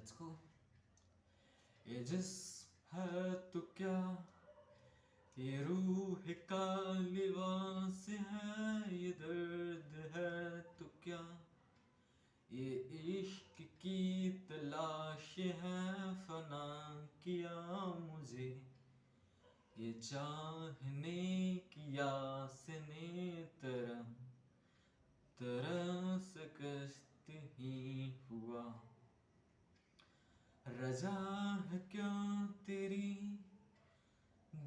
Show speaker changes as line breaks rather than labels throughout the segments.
Let's go. ये जिस्म है तो क्या, ये रूह का लिबास है, ये दर्द है तो क्या, ये इश्क की तलाश है, फना किया मुझे ये चाहने की आस ने, तरह तरह सकस्त ही हुआ। रजा है क्या तेरी,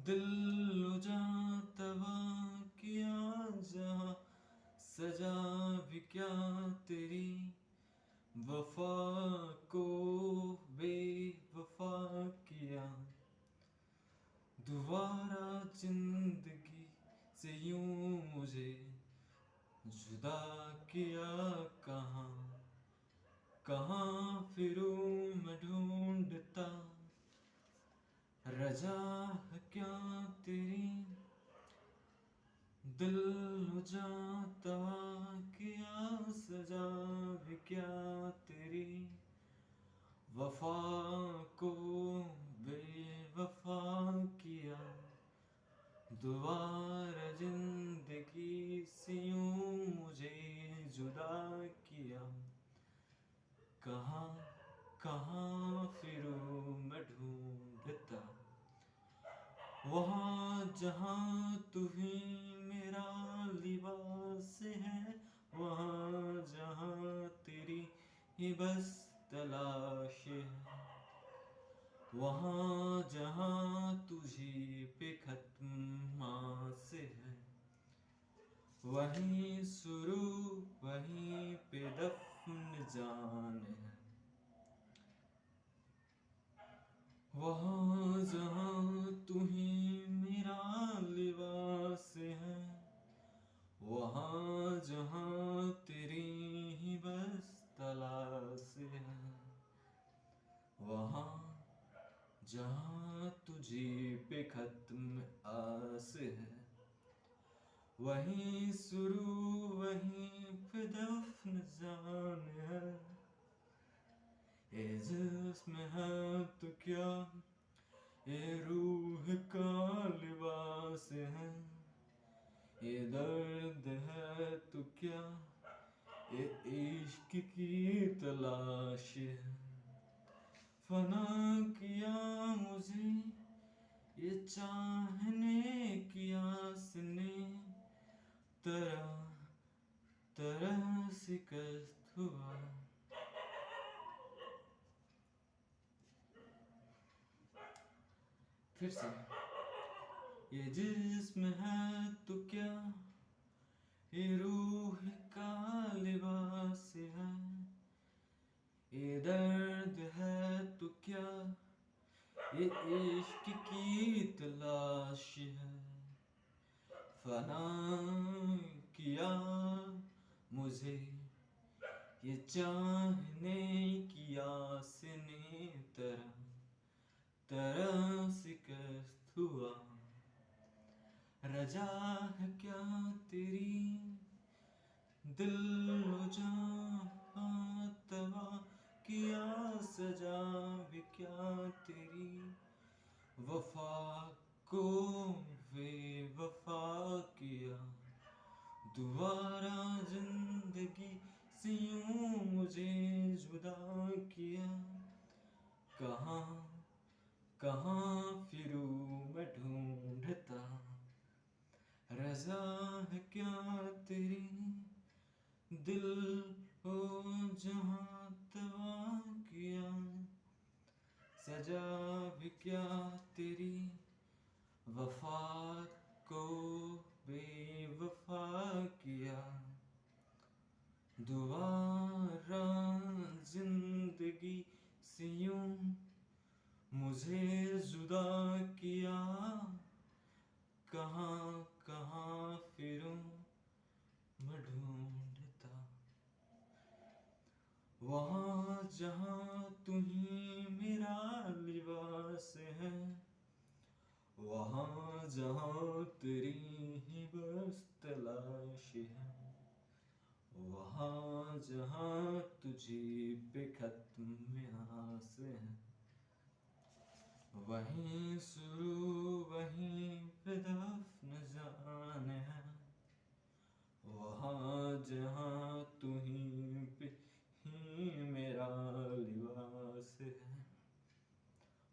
दिल लुझा तवा किया जहाँ, सजा भी क्या तेरी, वफा को बेवफा किया। दोबारा जिंदगी से यूं मुझे जुदा किया, कहाँ कहाँ फिरूं मैं ढूंढता। रजा है क्या तेरी, दिल लुझाता किया, सजा भी क्या तेरी, वफा को बेवफा किया। दोबारा जिंदगी से यूं मुझे जुदा किया, कहाँ कहाँ फिरूं मैं ढूंढता। वहाँ जहाँ तू ही मेरा लिबास है, वहाँ जहाँ तेरी ही बस तलाश है, वहाँ जहाँ तुझी पे खत्म आस है, वहीं शुरू वहीं पे दफन जान है। वहाँ जहाँ तू ही मेरा लिबास है, वहाँ जहाँ तेरी ही बस तलाश है, वहाँ जहाँ तुझी पे खत्म आस है, वहीं शुरू वहीं पे दफन जान है। ये जिस्म है तो क्या, ये रूह का लिबास है, ये दर्द है तो क्या, ये इश्क की तलाश है। फना किया मुझे ये चाहने की आस ने, तरह तरह शिकस्त हुआ। फिर से। ये जिस्म है तो क्या, ये रूह का लिबास है, ये दर्द है तो क्या, ये इश्क की तलाश है। फना किया मुझे ये चाहने की आस ने, तरह तरह शिकस्त हुआ। रजा है क्या तेरी, दिल लुझा तवा किया, सजा भी क्या तेरी, वफा को बेवफा किया। दोबारा जिंदगी से यूं मुझे जुदा किया, कहाँ कहाँ फिरूं मैं ढूंढता। रजा है क्या तेरी, दिल हो जहाँ तवा किया, सजा भी क्या तेरी, वफा को बेवफा किया। दोबारा जिंदगी से यूं मुझे जुदा किया, कहाँ कहाँ फिरूं मैं ढूंढता। वहाँ जहाँ तू ही मेरा लिबास है, वहाँ जहाँ तेरी ही बस तलाश है, वहाँ जहाँ तुझे पे खत्म आस आस है। वहीं शुरू वहीं पे दफन जान है, वहाँ जहाँ तू ही पे ही मेरा लिबास है।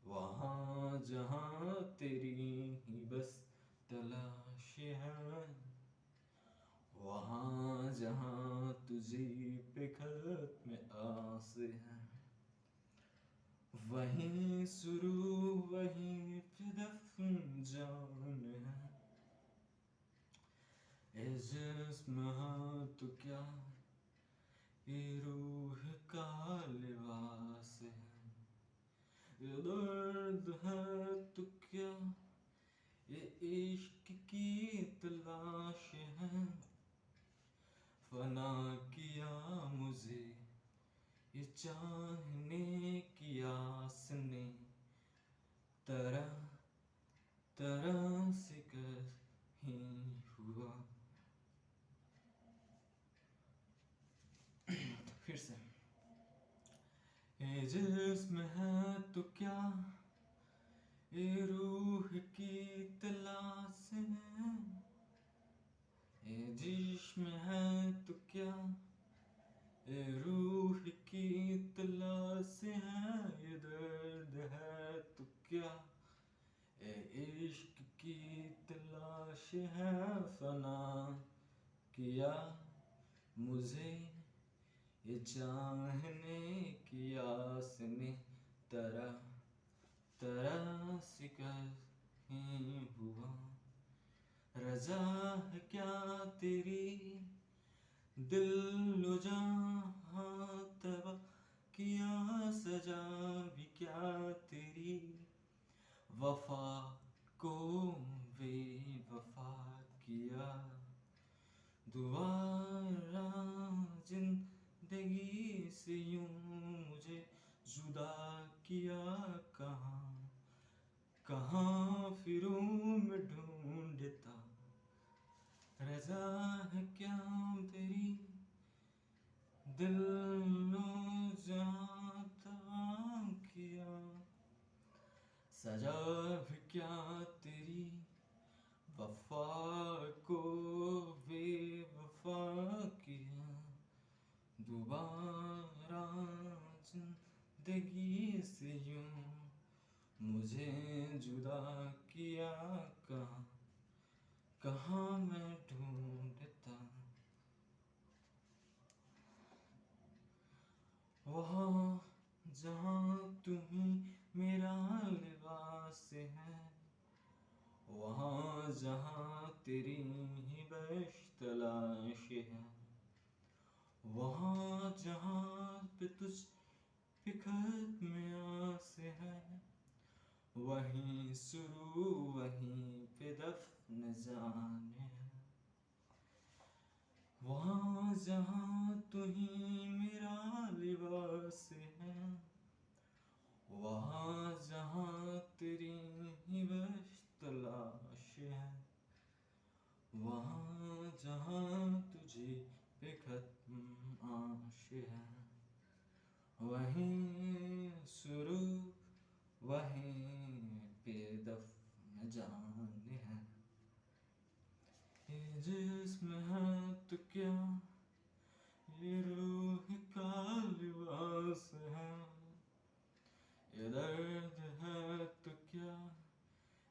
वहाँ जहाँ तेरी ही बस तलाश है, वहाँ जहाँ तुझे पे खत्म आस है। वहीं शुरू वहीं पे दफन जान है। ए जिस्म हाँ तो क्या ये रूह का लिबास है। ये दर्द है तो क्या ये इश्क की तलाश है। फना किया मुझे ये चाहने की आस ने, तरह तरह से कहीं हुआ। फिर से। ये जिस्म है तो क्या ये रूह की तलाश है। ये जिस्म है तो क्या ये रूह की तलाश है। ये दर्द है तो क्या ये इश्क की तलाश है। फना किया मुझे ये चाहने की आस ने, तरह तरह से कहीं हुआ। रजा है क्या तेरी दिल जहाँ तबा किया, सजा भी क्या तेरी वफा को बेवफा किया। दोबारा जिंदगी से यूं मुझे जुदा किया। कहाँ कहाँ फिरूं मैं ढूंढता, रजा है क्या तेरी दिल जहाँ तबा किया। सजा भी क्या तेरी वफा को बेवफा किया। दोबारा जिंदगी से यूं मुझे जुदा किया। कहाँ कहाँ मैं ढूंढता, वहाँ जहाँ तुम्ही मेरा लिबास है। वहाँ जहाँ तेरी ही बस तलाश है। वहाँ जहाँ पे तुझ पे खत्म आस है। वहीं शुरू वहीं पे दफन जान है। वहाँ जहाँ तू ही मेरा लिबास है। वहाँ जहाँ तेरी ही बस तलाश है। वहाँ जहाँ तुझे पे खत्म आश है। वहीं शुरू वहीं पे दफन जान है। ये जिस्म है तो क्या ये रूह का लिबास है। ये दर्द है तो क्या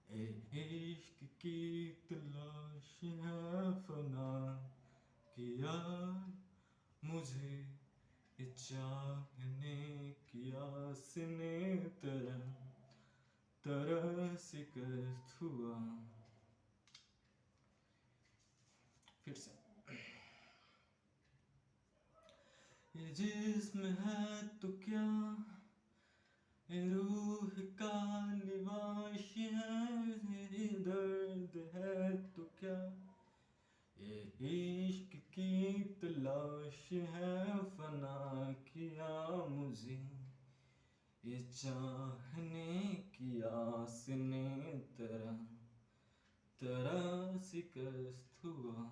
ए इश्क की तलाश है। फना किया मुझे ये चाहने की आस ने, तरह तरह से कष्ट हुआ। फिर से। ये जिस्म है तो क्या ये रूह का लिबास है। ये दर्द है तो क्या ये इश्क की तलाश है। फना किया मुझे ये चाहने की आस ने, तरह तरह से कष्ट हुआ।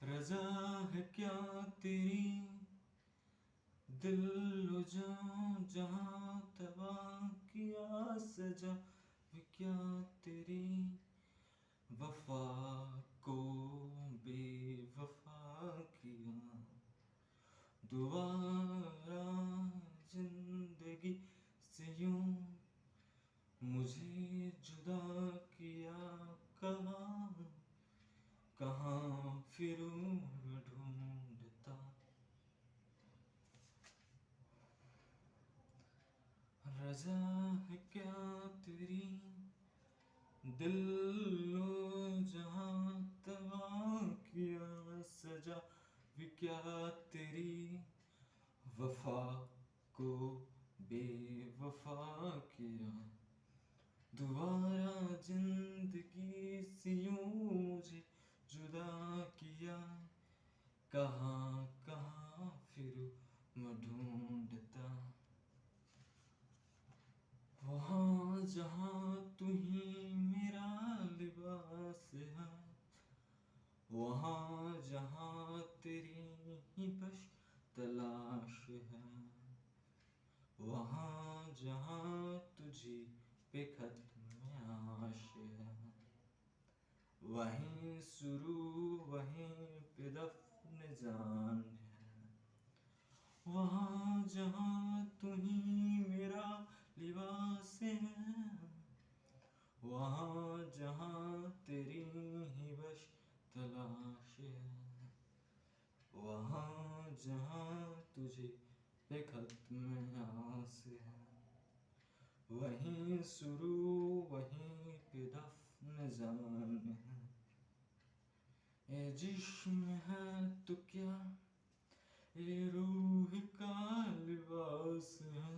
रजा है क्या तेरी दिल जहाँ तबा किया सजा भी क्या तेरी वफा को बेवफा किया दोबारा जिंदगी से यूं मुझे जुदा किया कहाँ कहाँ फिरूं मैं ढूंढता रजा है क्या तेरी दिल जहाँ तबा किया सजा भी क्या तेरी वफा को बेवफा किया दोबारा जिंदगी से यूं मुझे जुदा किया कहाँ कहाँ फिरूं मैं ढूंढता वहाँ जहाँ तू ही मेरा लिबास है वहाँ जहाँ तेरी ही बस तलाश है वहाँ जहाँ तुझे पे खत्म आश है वहीं शुरू वहीं पे दफन जान है वहाँ जहाँ तू ही मेरा लिबास है वहाँ जहाँ तेरी ही बस तलाश है वहाँ जहाँ तुझे पे खत्म आस है वहीं शुरू वहीं पे दफन जान है ये जिस्म है तो क्या ये रूह का लिबास है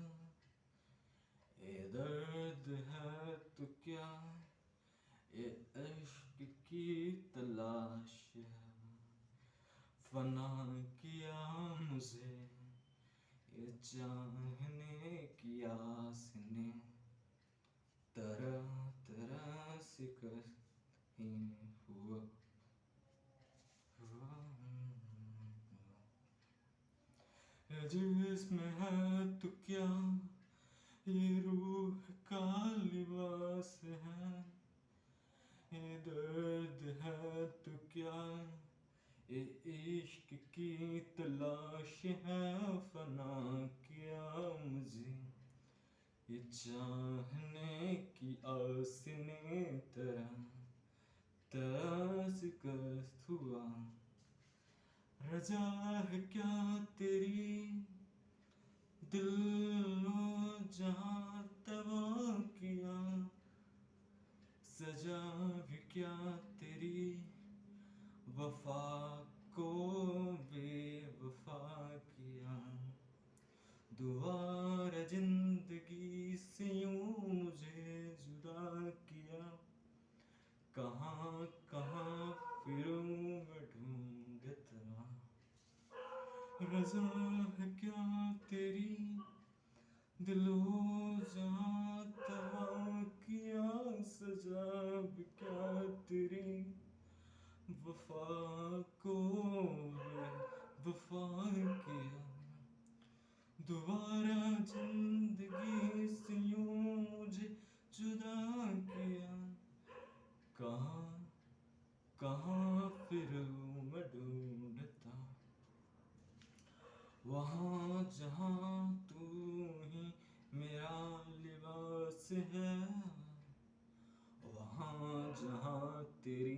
ये दर्द है तो क्या ये इश्क की तलाश है फना किया मुझे ये चाहने की आस ने तरह तरह से कहीं हुआ ये जिस्म है तो क्या ये रूह का लिबास है ये दर्द है तो क्या ये इश्क की तलाश है फना किया मुझे ये चाहने की आस ने तरह तरह से कष्ट हुआ रजा है क्या तेरी दिल जहाँ तबा किया सजा भी क्या तेरी वफा को बेवफा किया दोबारा जिंदगी से यूं मुझे जुदा किया कहाँ कहाँ फिरूं मैं ढूंढता रजा है क्या तेरी दिलो जहाँ तबा किया सजा भी क्या तेरी वफा को वफा किया दोबारा जिंदगी से यूं मुझे जुदा किया कहाँ कहाँ फिरूं मैं ढूंढता वहाँ जहाँ तू ही मेरा लिबास है वहाँ जहाँ तेरी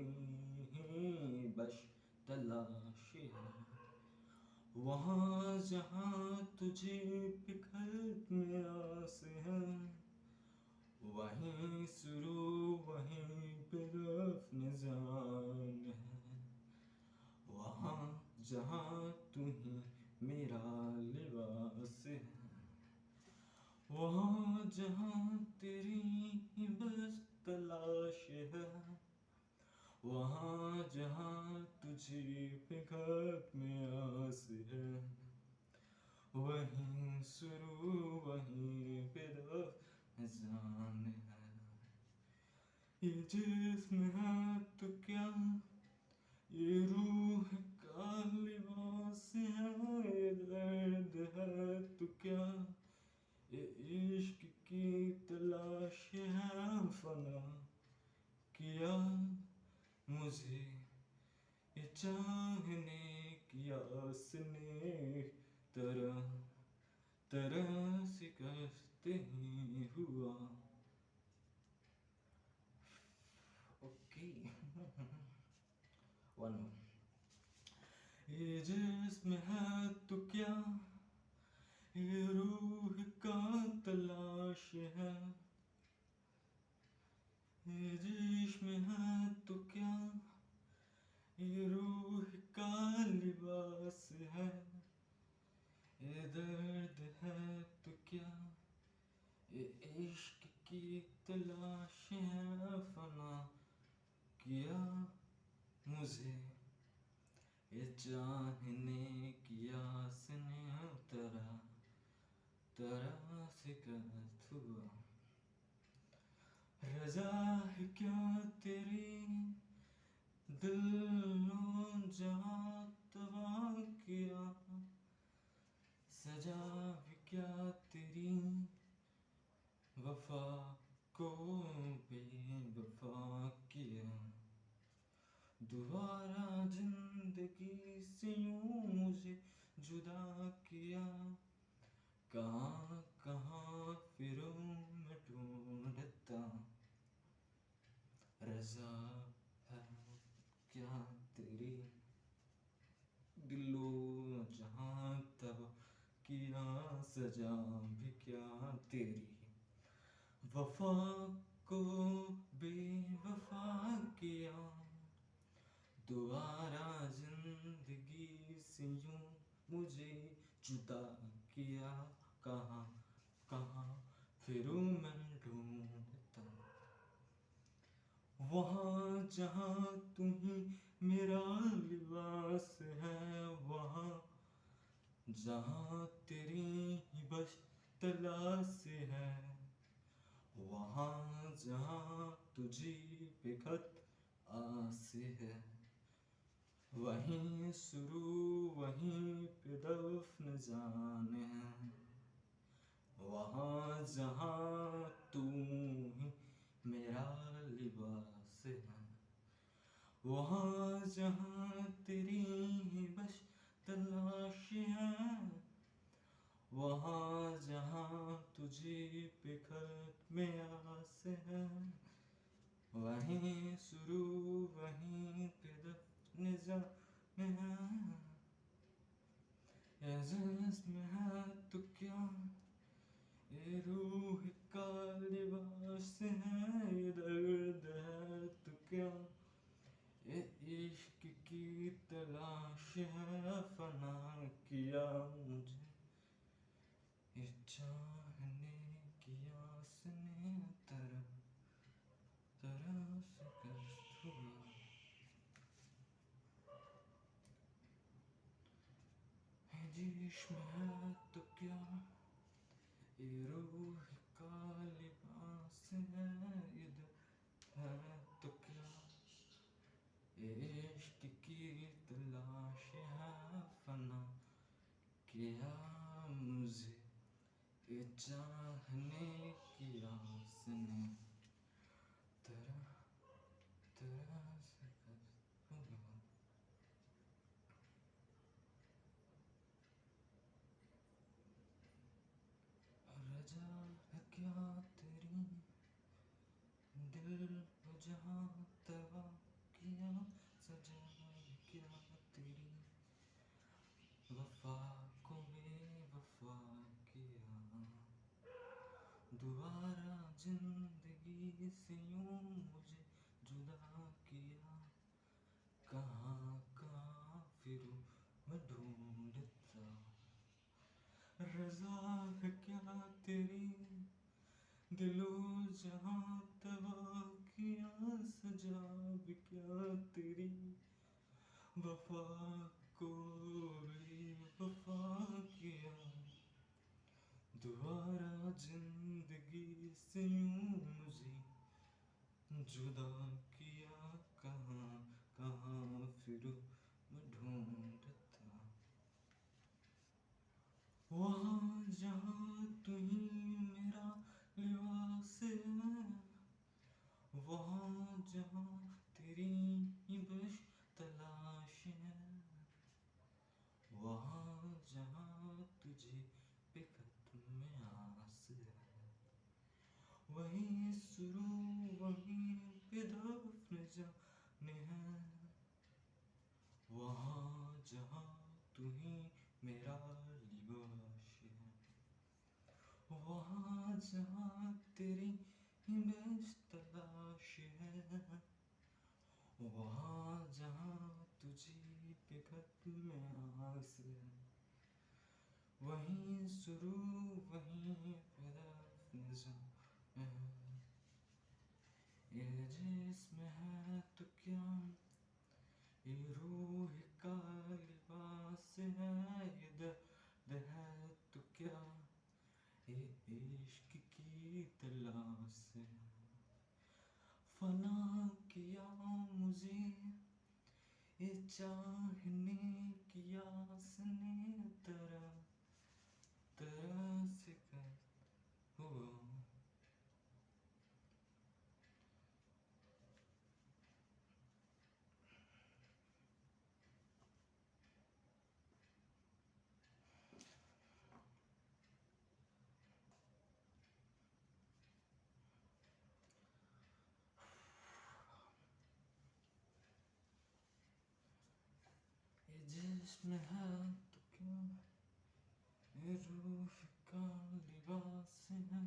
ही बस तलाश है वहाँ जहाँ तुझे पे खत्म आस है वहीं शुरू वहीं पे दफन जान है वहाँ जहाँ तू ही मेरा लिबास है वहाँ जहाँ तेरी ही बस तलाश है वहाँ जहाँ तुझे पे खत्म आस है वहीं शुरू वहीं पे जान है ये जिस्म है तो क्या ये रूह का लिबास है ये दर्द है इश्क की तलाश है फना किया मुझे ये चाहने की आस ने तरह तरह से करते ही हुआ. Okay. One more. ये जिस्म है तो क्या ये रूह का तलाश है. ये जिस्म है तो क्या ये रूह का लिबास है. ये दर्द है तो क्या ये इश्क की तलाश है फना किया मुझे ये चाहने की आस ने तरह तरह से करत हुआ. रजा है क्या तेरी दिलों जहाँ तबाह किया. सजा भी क्या तेरी वफा को बेवफा किया. दोबारा जिंदगी से यूं मुझे जुदा किया. कहाँ कहाँ फिरूं मैं ढूंढता. रजा है क्या तेरी दिलो जहाँ तब किया. सजा भी क्या तेरी वफा को बेवफा किया. दोबारा जिंदगी से यूं मुझे जुदा किया. कहाँ कहाँ फिरूं मैं ढूंढता. वहाँ जहाँ तुम्ही मेरा लिबास है. वहाँ जहाँ तेरी ही बस तलाश है. वहाँ जहाँ तुझी पे खत आस है. वहीं शुरू वहीं पे दफन जान है. वहाँ जहाँ तू ही मेरा लिबास है. वहाँ जहाँ तेरी ही बस तलाश है. वहाँ जहाँ तुझे पे खत में आस है. वहीं शुरू वहीं पे दफन जान है. ये जिस्म है तो क्या ये रूह का लिबास है. ये दर्द है तो क्या ये इश्क की तलाश है. फना किया मुझे ये चाहने की आस ने तरह तरह से कष्ट हुआ. ये जिस्म है तो क्या ये रूह का लिबास है. ये दर्द है तो क्या ये इश्क की तलाश है. फना किया मुझे ये चाहने की आस ने तरह तरह से कष्ट हुआ. रजा है क्या तेरी दिल को जहाँ तबाह किया. सजा है क्या तेरी वफा को बेवफा किया. दोबारा जिंदगी से यूं मुझे जुदा किया. कहाँ कहाँ फिरूं मैं ढूंढता. रजा है क्या तेरी दिलो जहाँ तबाह किया. सजा भी क्या तेरी वफा को बेवफा किया. दोबारा जिंदगी से यूं मुझे जुदा किया. कहाँ कहाँ फिरूं मैं ढूंढता. वहाँ जहाँ तुम्ही वहीं शुरू वहीं पे दफन जाने हैं, वहाँ जहाँ तू ही मेरा लिबास है, वहाँ जहाँ तेरी ही बेश तलाश है, वहाँ जहाँ तुझी पे खत्म आस है, वहीं शुरू वहीं पे दफन जाने हैं। ये जिस्म है तो क्या, ये रूह का लिबास है, ये दर्द है तो क्या, ये इश्क की तलाश है। फना किया मुझे ये चाहने की आस ने, तरह तरह से कर हुआ। ये जिस्म है तो क्यों, ये रूह का लिबास है,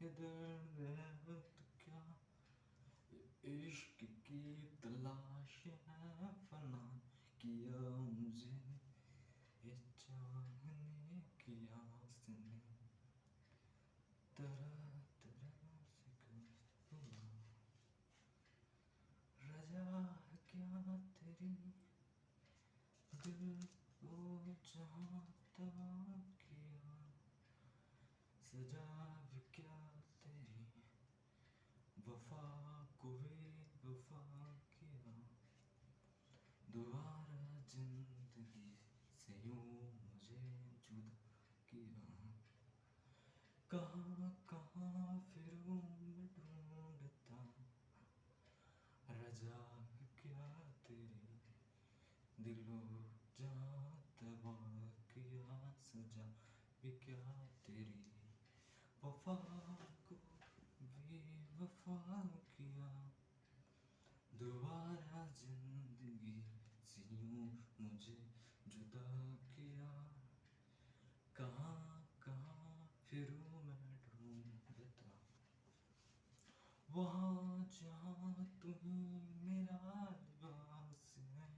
ये दर्द है तो क्या, ये इश्क की तलाश है। फना किया मुझे ये चाहने की आस ने, तरह तरह से कष्ट हुआ। रजा है क्या तेरी दिल को जहाँ तबाह किया, सजा भी क्या तेरी वफा को बेवफा किया, दोबारा जिंदगी से यूं मुझे जुदा किया। कहाँ कहाँ फिरूं मैं ढूंढता, रजा है क्या तेरी दिलो जहाँ तबाह किया, सजा भी क्या तेरी वफा को बेवफा किया, दोबारा जिंदगी से यूं मुझे जुदा किया। कहाँ कहाँ फिरूं मैं ढूंढता, वहाँ जहाँ तू ही मेरा लिबास है,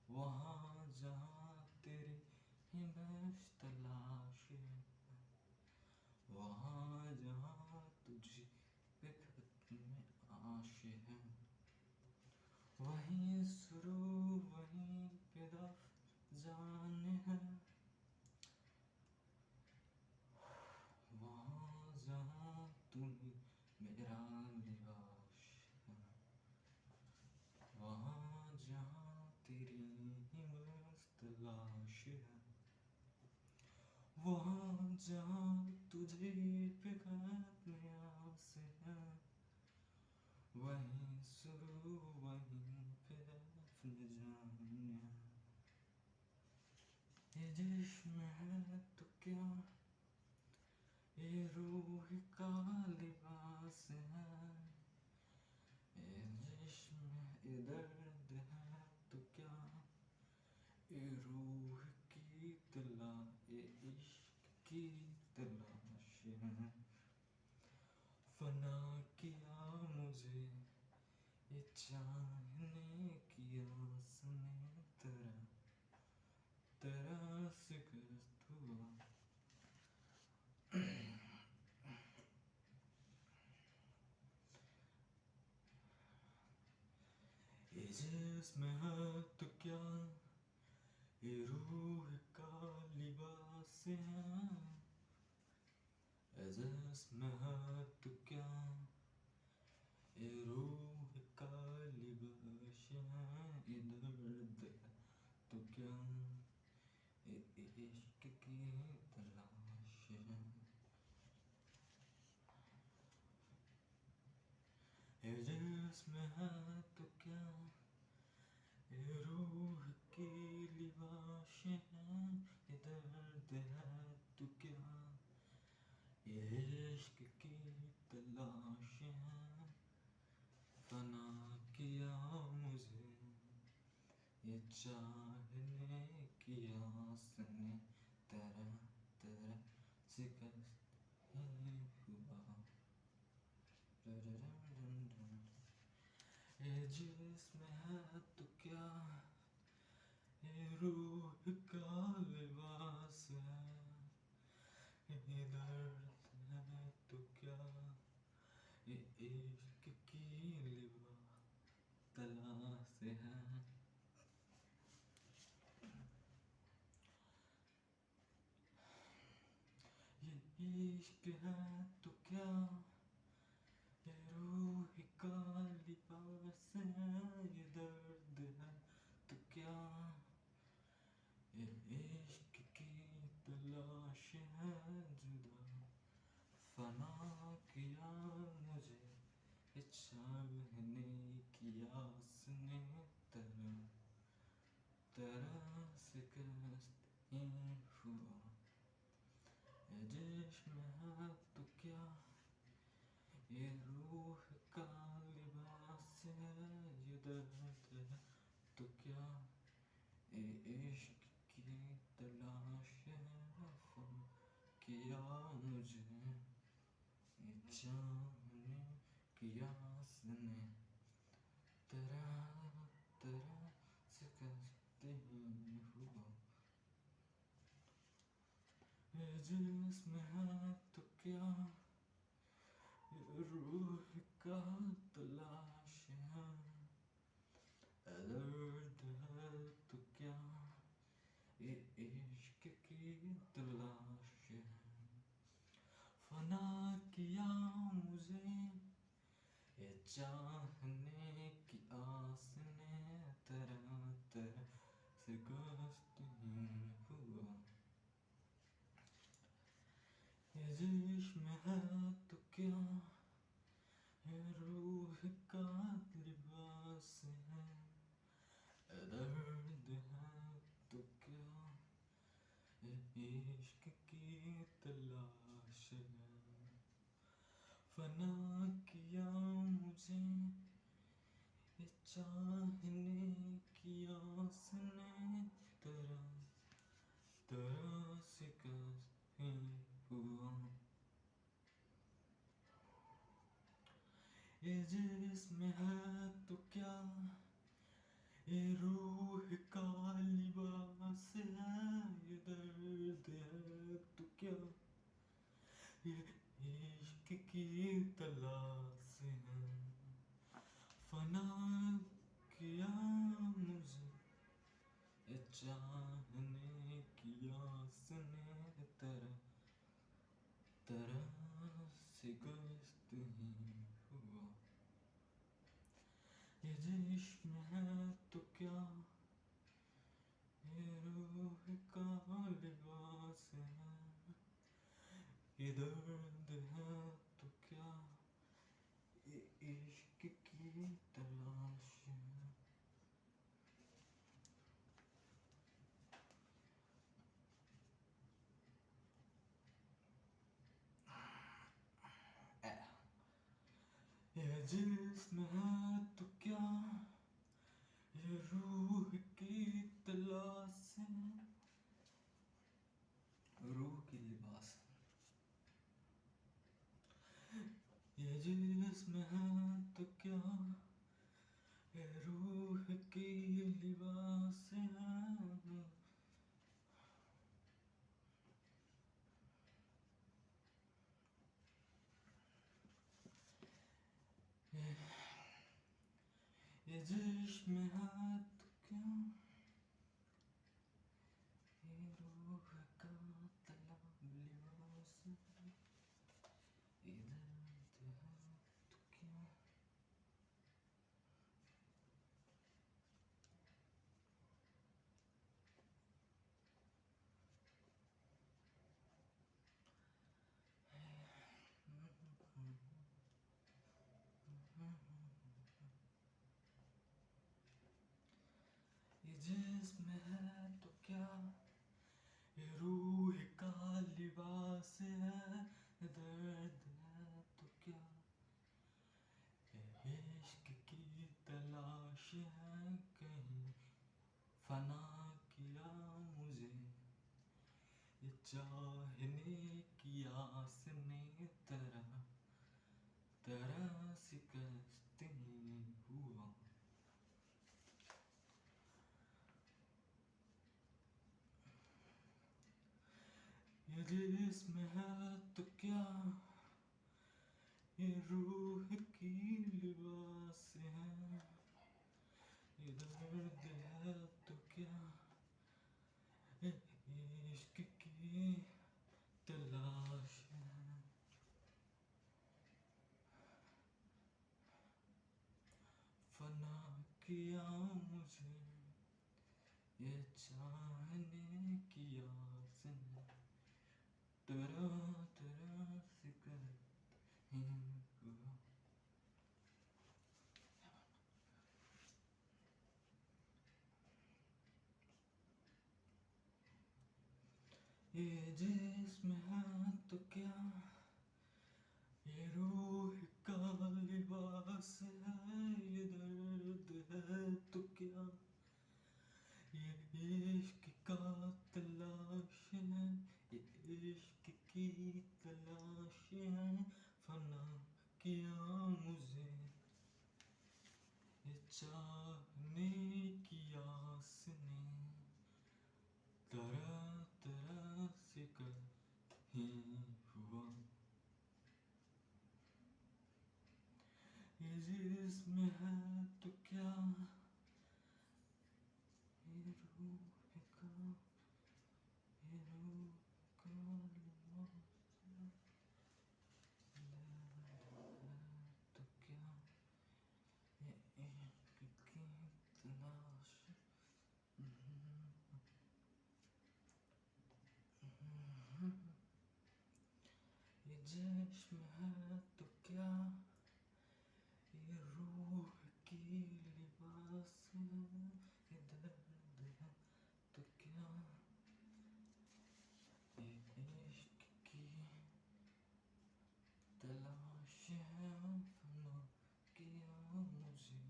वहाँ जहाँ तेरी ही बेश तलाश है, वहाँ जहाँ तुझी पे खत्म आश है, वहीं शुरू वहीं पे जाने हैं, वहाँ जहाँ तू ही मेरा लिबास है, वहाँ जहाँ तेरी ही मस्त लाश है, वहाँ जहाँ तुझे पे खत्म आस है, वहीं शुरू वहीं पे दफन जाने हैं। ये जिस्म है तो क्या, ये रूह का लिबास है, ये जिस्म ये दर्द है तो क्या, ये रूह की तला ये इश्क की तलाश है। फना किया मुझे ये चाहने की आस ने, तरह तरह से ग्रस्त हुआ। ये जिस्म है तो क्या, ये रूह का लिबास है, ये जिस्म है तो क्या, ये रूह का लिबास है, ये दर्द है तो क्या, ये इश्क की तलाश है। ये जिस्म है तो क्या, ये रूह की लिबास है, ये दर्द है तो क्या, ये इश्क की तलाश है, फना किया मुझे ये चाहने की आस ने, तरह तरह शिकस्त ही हुआ। ये जिस्म है तो क्या, ये रूह का लिबास है, ये दर्द है तो क्या, ये इश्क की लिबास तलाश है। ये इश्क है तो क्या, ये रूह का लिबास है, ये दर्द है तो क्या, ये इश्क की तलाश है जुदा। फना किया मुझे ये चाहने की आस ने, तरह तरह शिकस्त ही हुआ। ये जिस्म है तो क्या, ये रूह का लिबास है, ये दर्द है तो क्या, ये इश्क की तलाश है। फन किया मुझे ये चाहने की आस ने, तरह तरह शिकस्त ही हुआ। ये जिस्म है तो क्या, ये रूह का तलाश है, दर्द है तो क्या, ये इश्क की तलाश है। फना किया मुझे ये चाहने की आस ने, तरह तरह शिकस्त ही हुआ। ये जिस्म है तो क्या, ये रूह का लिबास है, दर्द है तो क्या, ये इश्क की तलाश है। फना किया मुझे ये चाहने की आस ने, तरह तरह शिकस्त ही हुआ। ये जिस्म है तो क्या, ये रूह का लिबास है, ये दर्द है तो क्या, ये इश्क की तलाश है। फना किया मुझे ये चाहने की आस ने, तरह तरह शिकस्त ही हुआ। ये जिस्म है तो क्या, ये रूह का लिबास है, ये दर्द है तो क्या, ये इश्क की तलाश है। ये जिस्म है तो क्या, ये रूह की तलाश है, रूह की लिबास। ये जिस्म है तो क्या, ये रूह की लिबास है। ये जिस्म है तो क्या, ये रूह का लिबास है, ये दर्द है तो क्या। ये फना किया मुझे ये चाहने की आस ने तरह तरह शिकस्त हुआ। ये जिस्म है तो क्या, ये रूह की लिबास है, ये दर्द है तो क्या, ये इश्क की तलाश है। फना किया मुझे ये चाहने की आस ने तरह तरह से कहीं हुआ। ये जिस्म है तो क्या, ये रूह का लिबास है, ये दर्द है तो क्या, ये इश्क का तलाश है, ये इश्क की तलाश है। फना किया मुझे ये चाहने की आस ने तरह तरह से कहीं हुआ। ये जिस्म है तो क्या, ये रूह का, ये रूह का लिबास है, तो क्या, ये इश्क की तलाश। ये जिस्म है तो क्या, ये रूह की लिबास है, ये दर्द है तो क्या, ये इश्क की तलाश है। फना किया मुझे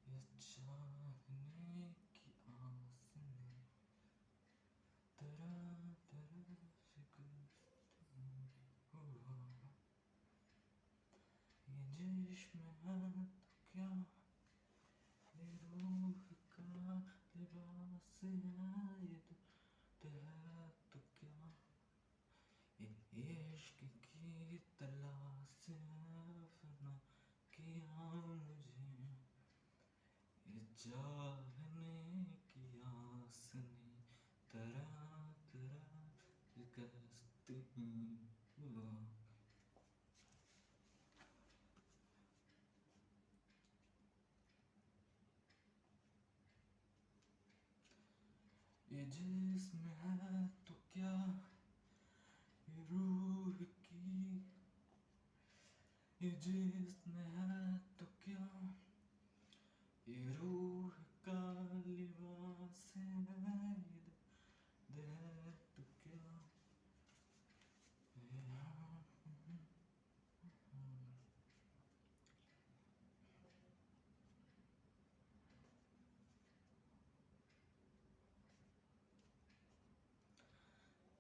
ये चाहने की आस ने तरह तरह से हुआ। ये जिस्म है तो क्या, ये रूह का लिबास है, ये दर्द है तो क्या, ये इश्क की तलाश है। फना किया मुझे ये चाहने की आस ने तरह तरह शिकस्त हुआ। ये जिस्म है तो क्या, ये रूह की, ये जिस्म है तो क्या, ये रूह का लिबास है, ये दर्द है तो क्या,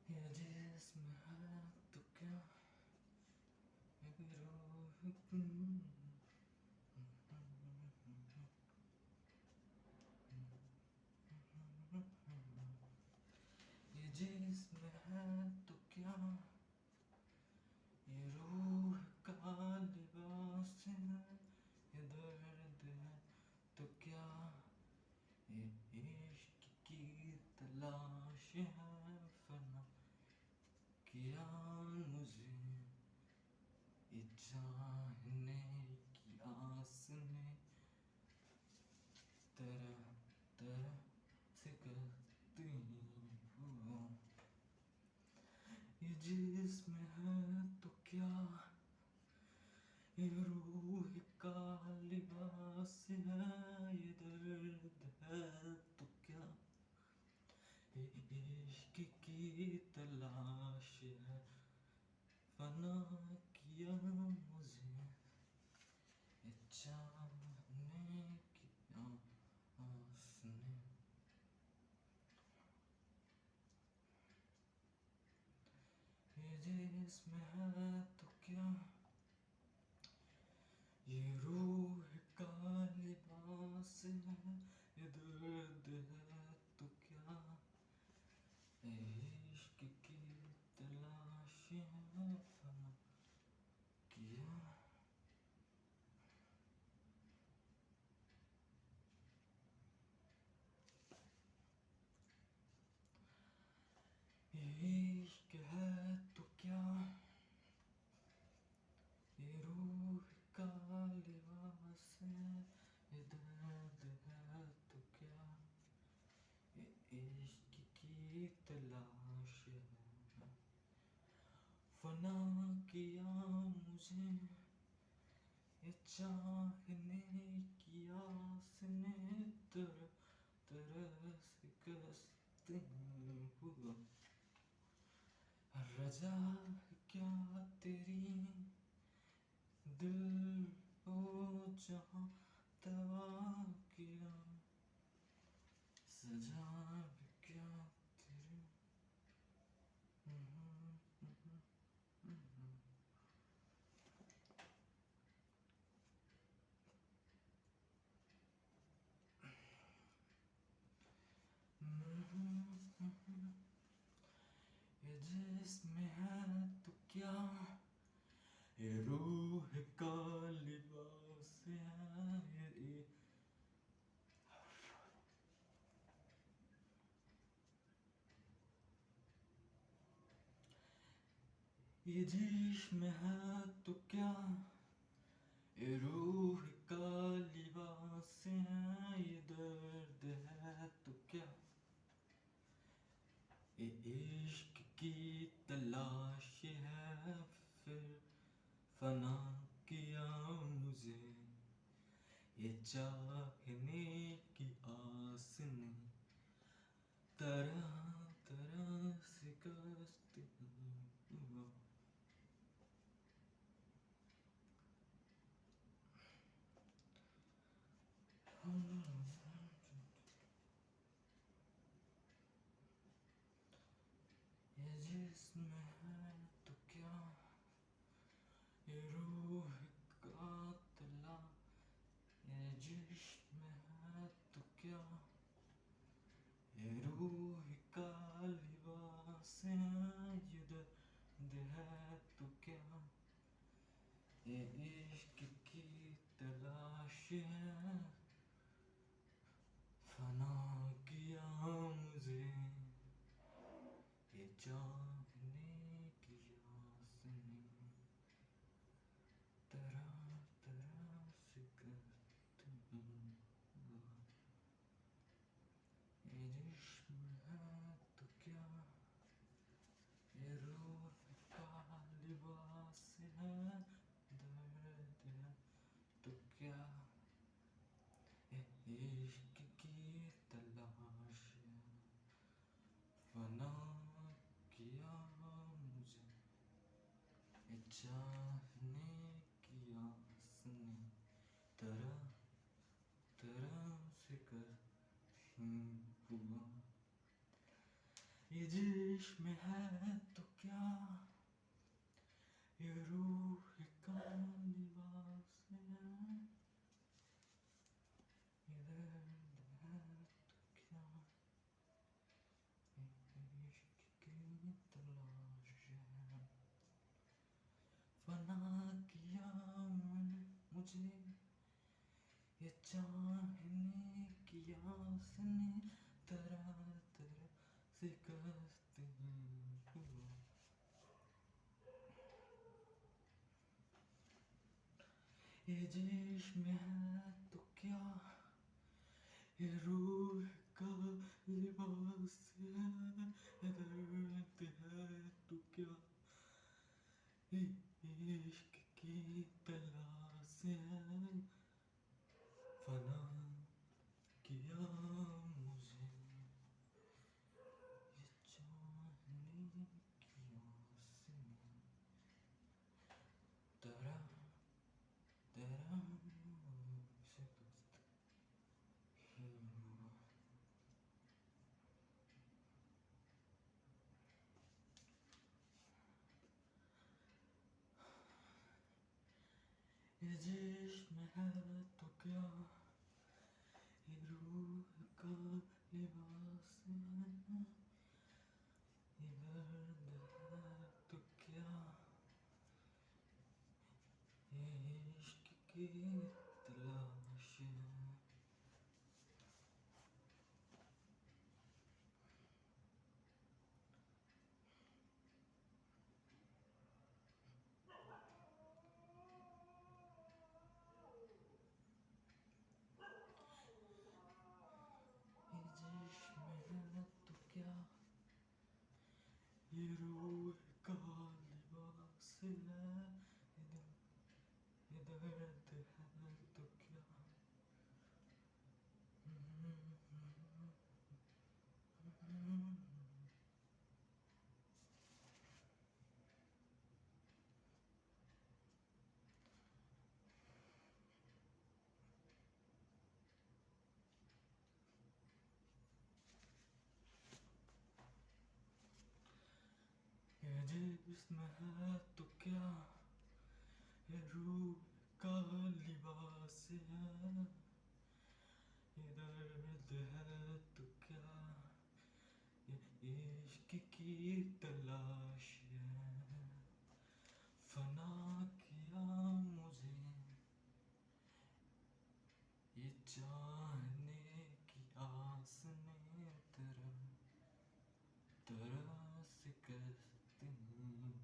ये जिस्म है तो क्या, ये रूह ये जिस्म है तो क्या, ये रूह का लिबास है, ये दर्द है तो क्या, ये इश्क की तलाश है। फना किया मुझे ये चाहने की आस ने तरह तरह से करती हुआ। ये जिस्म है तो क्या, ये रूह का लिबास है, ये दर्द है तो क्या, ये इश्क की तलाश है। फना किया मुझे ये चाहने की आस ने जिसमें है तो क्या, ये रूह का लिबास है, ये दर्द है तो क्या, ये इश्क की तलाश है फना किया। ये इश्क है तो क्या, ये रूह का लिबास है, ये दर्द है तो क्या, ये इश्क की तलाश है फना किया मुझे, ये चाहने की आस ने तरस कस्ते हुआ। रजा क्या तेरी दिल ओ जहाँ तवा किया, सजा भी क्या तेरी। ये जिस्म है तो क्या, ये रूह का लिबास है, ये जिस्म है तो क्या, ये रूह का लिबास है, ये दर्द है तो क्या, ये इश्क की तलाश है फिर फना किया मुझे, ये चाहने की आस ने तरह तरह से कष्ट हुआ। ये जिस्म है तो क्या, ये रूह का तला, ये जिस्म है तो क्या, ये रूह का लिबास है, ये दर्द है तो क्या, ये इश्क की तलाश है फना किया मुझे, ये चाहने की आस ने तरह तरह से करते हुआ। ये जिस्म है तो क्या, ये रूह का लिबास है, दर्द है तो क्या, ये इश्क की तलाश है फना किया मुझे, ये चाहने की आस ने तरह तरह से हुआ। ये जिस्म है तो क्या, ये रूह का लिबास है, ये दर्द है तो क्या, ये इश्क की तलाश है फना किया मैंने मुझे, ये चाहने की आस ने तरह तरह से कष्ट हुआ। ये जिस्म है तो क्या, ये रूह का लिबास है, ये दर्द है तो क्या, ये इश्क की तलाश है फना किया मुझे, ये चाहने की आस ने तरह तरह से कष्ट हुआ। ये जिस्म है तो क्या, ये रूह का लिबास है, ये दर्द है तो क्या, ये इश्क की तलाश है। ये जिस्म है तो क्या, ये रूह का लिबास है, ये दर्द है तो क्या। ये जिस्म है तो क्या, ये रूह का लिबास है, ये दर्द है तो क्या, ये इश्क की तलाश है। फना किया मुझे ये चाहने की आस ने, तरह से करते हुआ।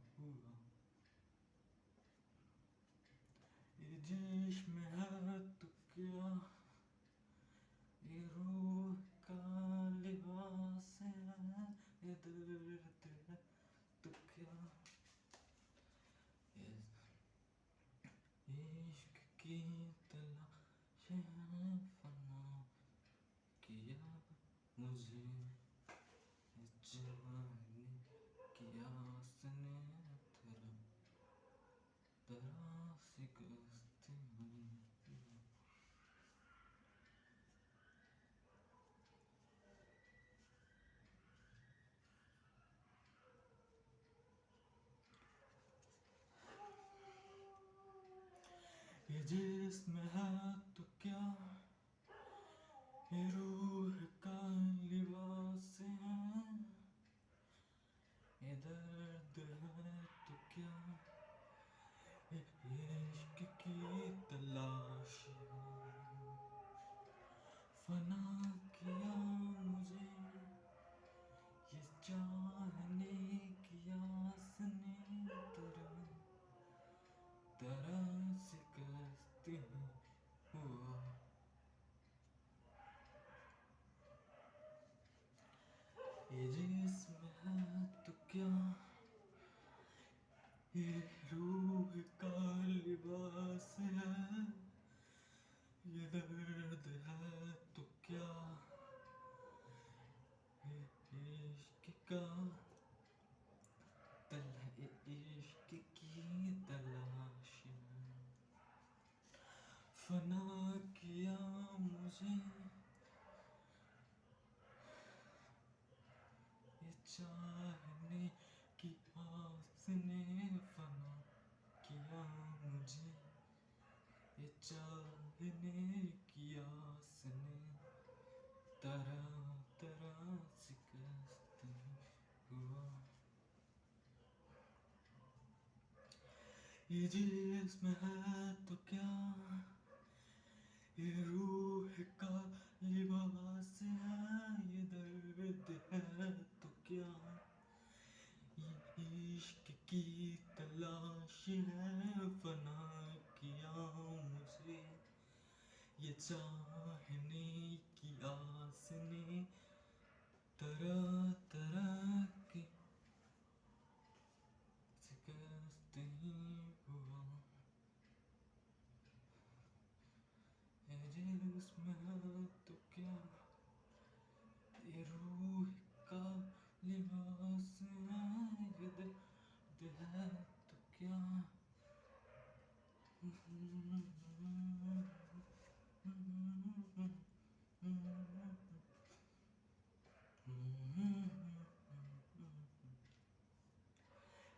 ये जिस्म है तो क्या, ये रूह का लिबास है, ये दर्द है तो क्या, ये इश्क की तलाश है। फना किया मुझे ये चाहने की आस ने, तरह से करते हुए। ये जिस्म है तो क्या, ये रूह का लिबास है, ये दर्द है तो क्या, ये इश्क की तलाश है। फना किया मुझे ये चाहने की आस ने, तरह से करते हुआ। ये जिस्म है तो क्या, ये रूह का लिबास है, ये दर्द है तो क्या, ये इश्क का इश्क की तलाश है। फना किया मुझे ये चाहने की आस ने, फना किया मुझे ये चाहने की आस ने, तरह तरह से करते हुआ। ये जिस्म है तो क्या, ये रूह का लिबास है, ये दर्द है तो क्या, ये इश्क की तलाश है। फना किया मुझे ये चाहने की आस ने, तरह तरह के करते हुआ। ये जिस्म है तो क्या, ये रूह का लिबास है, ये दर्द है तो क्या।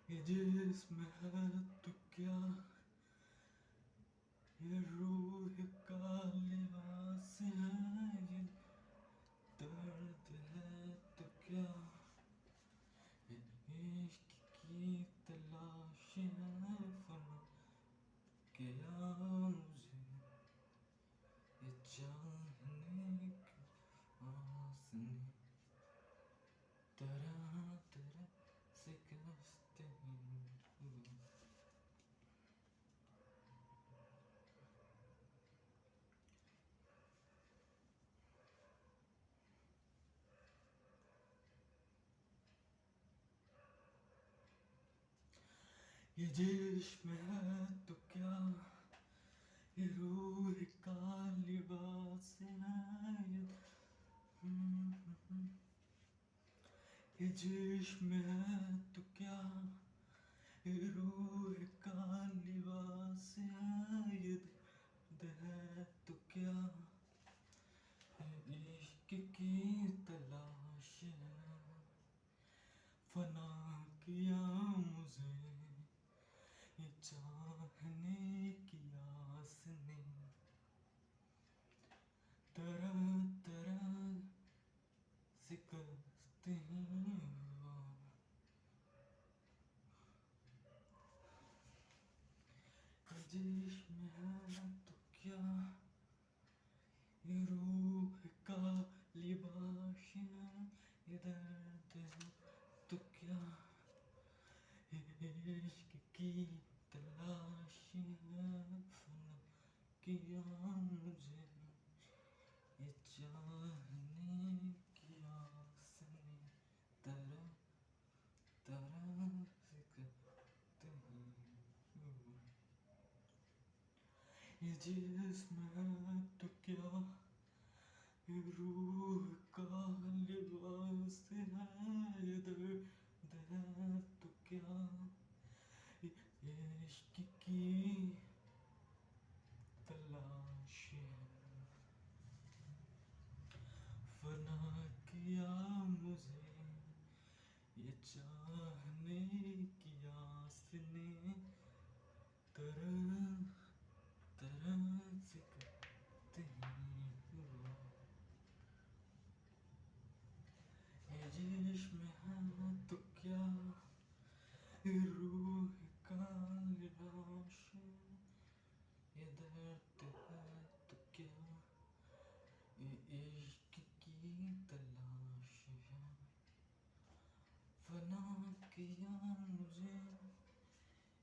ये जिस्म है तो क्या, ये जिस्म है तो क्या, ये रूह का लिबास है, ये जिस्म है तो क्या, ये रूह का लिबास है, ये दर्द है तो क्या, ये इश्क की तलाश है, फना किया मुझे ये चाहने की आस ने, तरह तरह से करते हैं हुआ, ये जिस्म है तो क्या, ये रूह का लिबास है, ये दर्द है तो क्या, ये इश्क की तलाश है, फना किया मुझे ये चाहने की आस ने, तरह तरह से करते हैं हुआ। ये जिस्म है तो क्या, ये रूह का लिबास है, ये दर्द है तो क्या, ये इश्क की तलाश है, फना किया मुझे ये चाहने की आस ने, तरह तरह से करते हैं हुआ। ये जिस्म है तो क्या, ये रूह का लिबास है, ये दर्द है तो क्या, ये इश्क की तलाश है, फना किया मुझे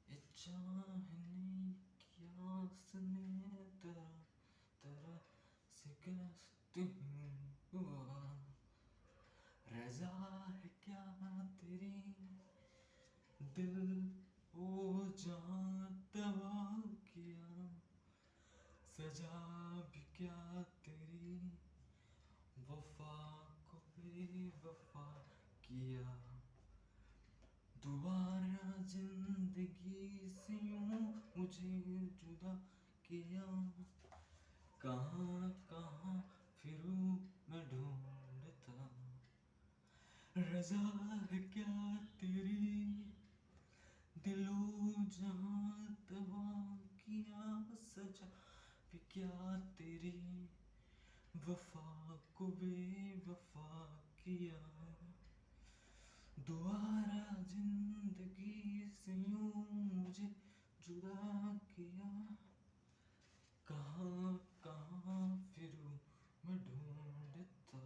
ये चाहने की आस ने, तरह तरह से कहते हैं हुआ। रज़ा है क्या तेरी दिल ओ जहाँ तवा किया, सजा भी क्या तेरी वफा को बेवफा किया, दोबारा जिंदगी से यूं मुझे जुदा किया, कहाँ कहाँ फिरूं मैं ढूंढता, रज़ा है क्या तेरी दिलो जहाँ तवा किया, सजा भी क्या तेरी वफा को बेवफा किया, दोबारा जिंदगी से यूं मुझे जुदा किया, कहाँ कहाँ फिरूं मैं ढूंढता,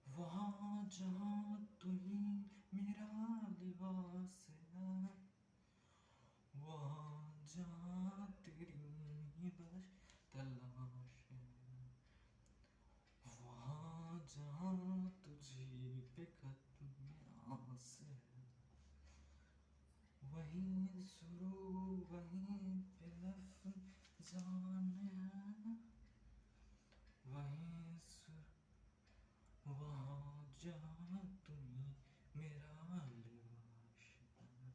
वहाँ जहाँ तू ही मेरा लिबास है, वहाँ जहाँ तेरी ही बस तलाश है, वहाँ जहाँ तुझी पे खत्म आस है, वहीं शुरू वहीं पे अफ़ज़ान है, वहीं वहाँ जहाँ तुम्ही मेरा लिबास है,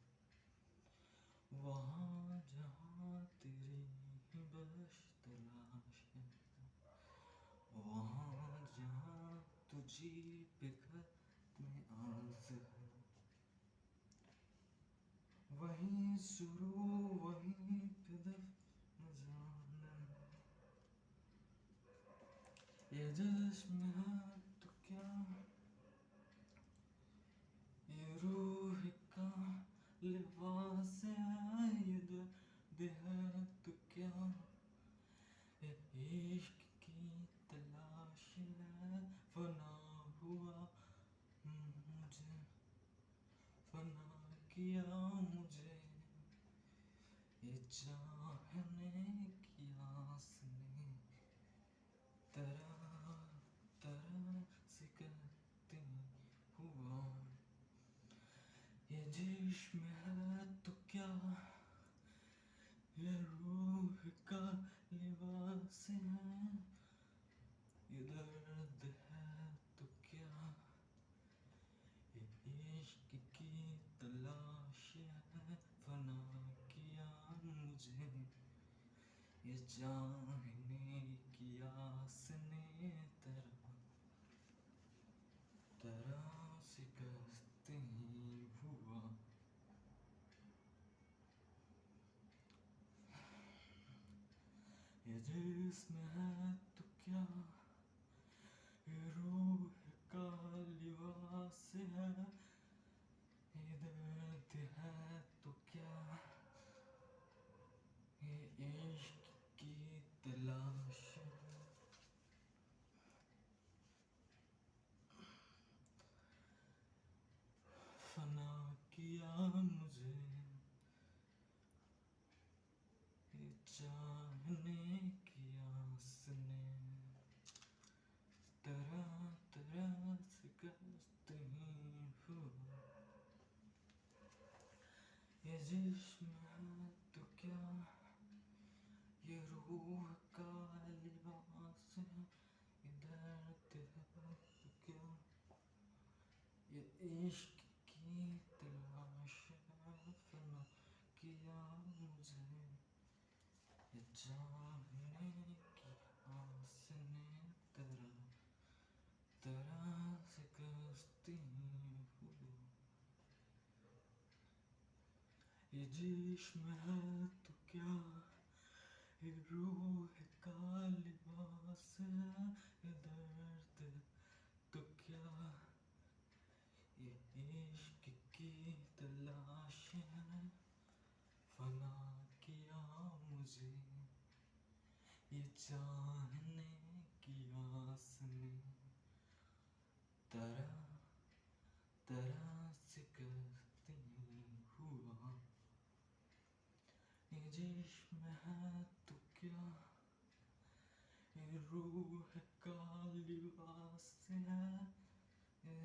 वहाँ जहाँ तेरी ही बस तलाश है, वहाँ जहाँ तुझी पे खत्म आस है, वहीं शुरू वहीं पे अफ़ज़ान है। ये जिस्म है तो क्या, ये रूह का लिबास है, ये दर्द है तो क्या, ये इश्क की तलाश है, फना हुआ मुझे, फना किया मुझे ये चाहने की आस ने, तरह तरह से कहते हुआ। ये जिस्म है तो क्या, ये रूह का लिबास है, ये दर्द है तो क्या, ये इश्क की तलाश है, फना किया मुझे ये चाहने की आस ने, तरह तरह शिकस्त ही हुआ। ये जिस्म है तो क्या, ये रूह का लिबास है, ये दर्द है तो क्या, ये इश्क की तलाश है। फना किया मुझे ये चाहने की आस ने, तरह तरह शिकस्त ही हुआ। ये जिस्म है तो क्या, ये रूह का लिबास है, ये दर्द है तो क्या, ये इश्क की तलाश है, फना किया मुझे ये चाहने की आस ने, तरह तरह शिकस्त ही हुआ। ये जिस्म है तो क्या, ये रूह का लिबास है, ये दर्द तो क्या, ये इश्क की तलाश है, फना किया मुझे ये चाहने की आस ने, तरह तरह शिकस्त ही हुआ। ये जिस्म है तो क्या, ये रूह का लिबास है, ये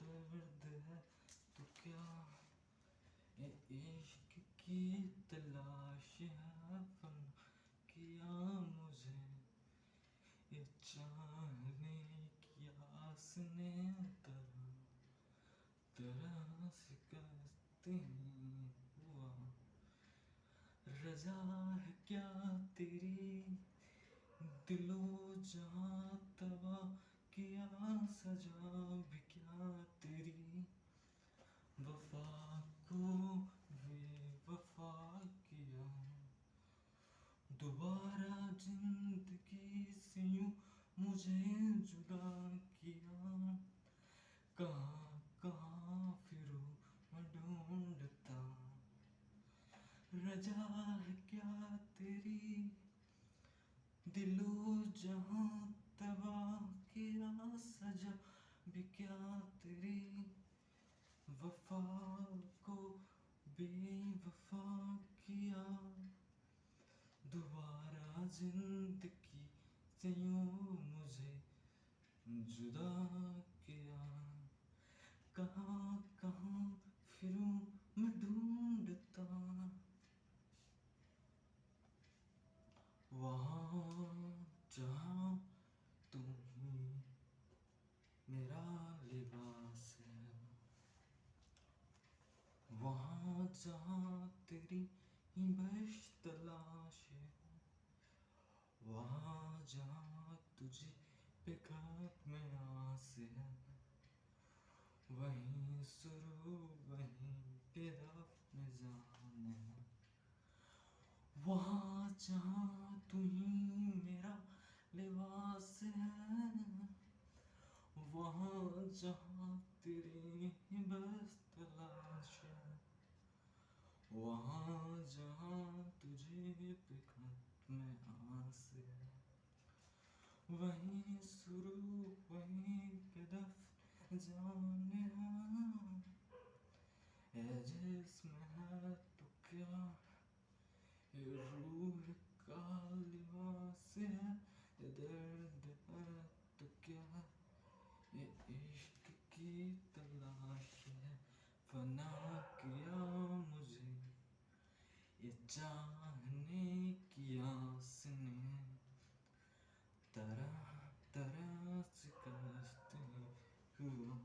दर्द है तो क्या, ये इश्क की तलाश है, फना किया मुझे ये चाहने की आस ने, तरह तरह शिकस्त ही हुआ। रजा है क्या तेरी, दिलो जहां तबा किया, सजा भी क्या तेरी, वफा को बेवफा किया, दोबारा जिंदगी से यूं मुझे जुदा किया, कहाँ कहाँ फिरूं मैं ढूंढता, रजा है क्या तेरी, दिलो जहां तबाह किया, सजा भी क्या तेरी, वफा को बेवफा किया, दोबारा जिंदगी से यूं मुझे जुदा किया, कहाँ कहाँ फिरूं मैं ढूंढता, वहाँ जहाँ तुम ही मेरा लिबास है, वहाँ जहाँ तेरी ही बस तलाश है, वहाँ जहाँ तुझे पे खत्म आस है, वहीं शुरू वहीं पे दफ्न जान है, वहाँ जहाँ तू ही मेरा लिबास है, वहाँ जहाँ तेरी ही बस तलाश है, वहाँ जहाँ तुझे पे खत्म आस है, वहीं शुरू वहीं पे दफ्न जान है। ये जिस्म है तो क्या, ये रूह का लिबास है, ये दर्द है तो क्या, ये इश्क की तलाश है, फना की चाहने की आस ने तरह तरह से कष्ट हुआ।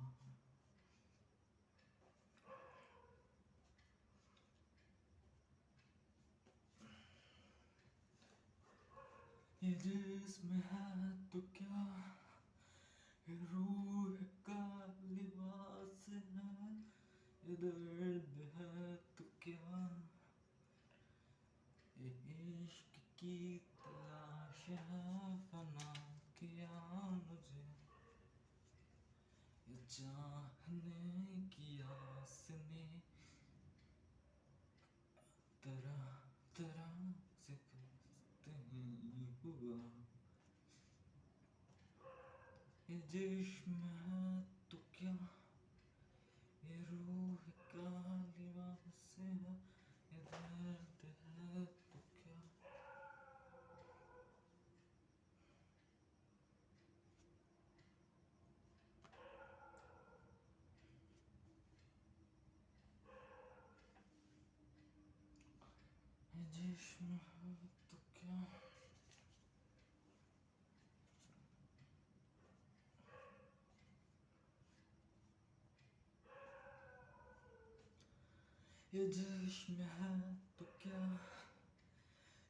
ये जिस्म है तो क्या, ये रूह का लिबास है, ये दर्द है तो क्या, ये इश्क की तलाश है, फना किया मुझे ये चाहने की आस ने तरह तरह से नहीं हुआ। ये जिस्म है तो क्या, ये रूह का लिबास है, ये दर्द है तो क्या। ये जिस्म है तो क्या, ये जिस्म है तो क्या,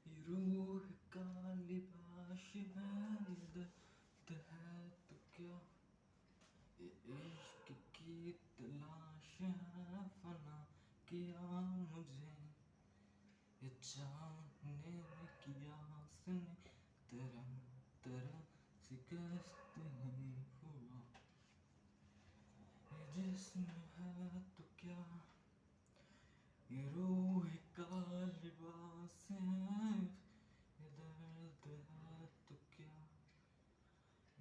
ये रूह का लिबास है, ये दर्द है तो क्या, ये इश्क की तलाश है, फना किया मुझे ये चाहने की आस ने तरह तरह से कष्ट नहीं हुआ। ये जिस्म है तो क्या, ये रूह का लिबास है, ये दर्द है तो क्या,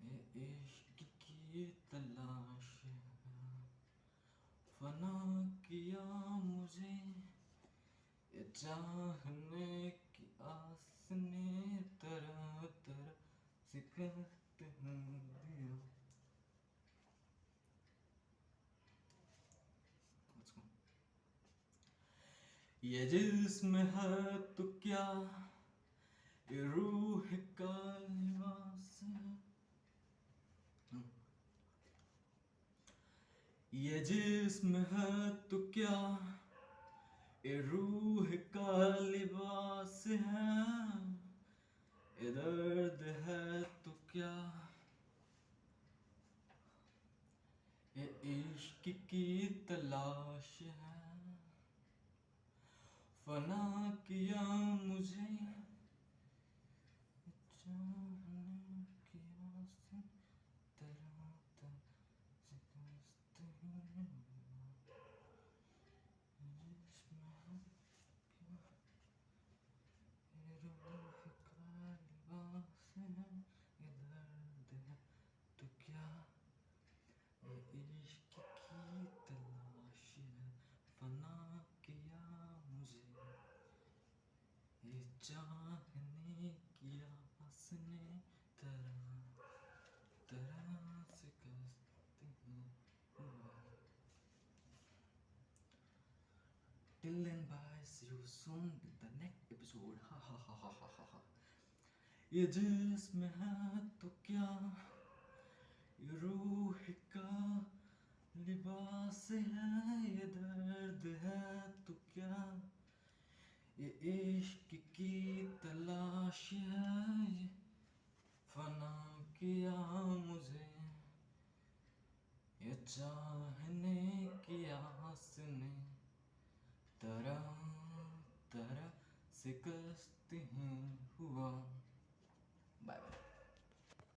ये इश्क की तलाश है, फना किया मुझे ये चाहने की आस ने तरह तरह से कष्ट दिया। ये जिस्म है तो क्या, ये रूह का लिबास है। ये जिस्म है तो क्या, ये रूह का लिबास है, ये दर्द है तो क्या, ये इश्क की तलाश है, फना किया मुझे चाहने की आस ने तरह तरह से कष्ट हुआ। जिस्म है क्या, ये रूह का लिबास है, ये दर्द है तो क्या, ये इश्क की तलाश है, फना किया मुझे ये चाहने की आस ने तरह तरह से कष्ट हुआ। Till then, bye. See you soon with the next episode. Ha ha ha ha ha ha ha. ये जिस्म है तो क्या, ये रूह का लिबास है, ये दर्द है तो क्या, ये इश्क की तलाश है, ये फना किया मुझे ये चाहने की आस ने तरह तरह से कष्ट हुआ। Bye bye.